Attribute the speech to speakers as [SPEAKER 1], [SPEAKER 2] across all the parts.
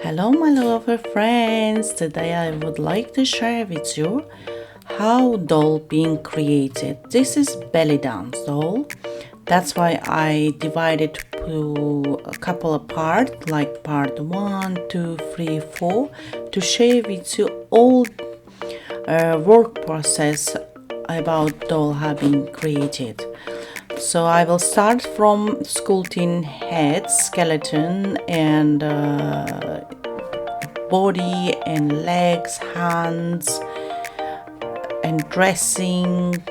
[SPEAKER 1] Hello my lovely friends, today I would like to share with you how doll being created. This is belly dance doll. That's why I divided to a couple of parts, like part 1, 2, 3, 4, to share with you all work process about doll having created. So I will start from sculpting head, skeleton, and body and legs, hands, and dressing,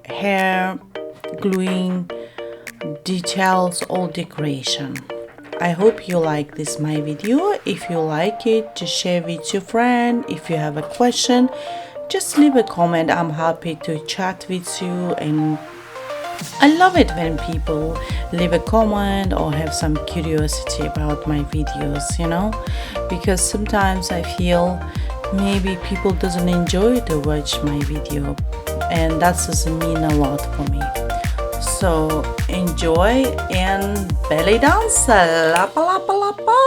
[SPEAKER 1] hair, gluing, details, all decoration. I hope you like this my video. If you like it, just share with your friend. If you have a question, just leave a comment. I'm happy to chat with you, and I love it when people leave a comment or have some curiosity about my videos, because sometimes I feel maybe people doesn't enjoy to watch my video, and that doesn't mean a lot for me. So enjoy and belly dance, lapa lapa lapa.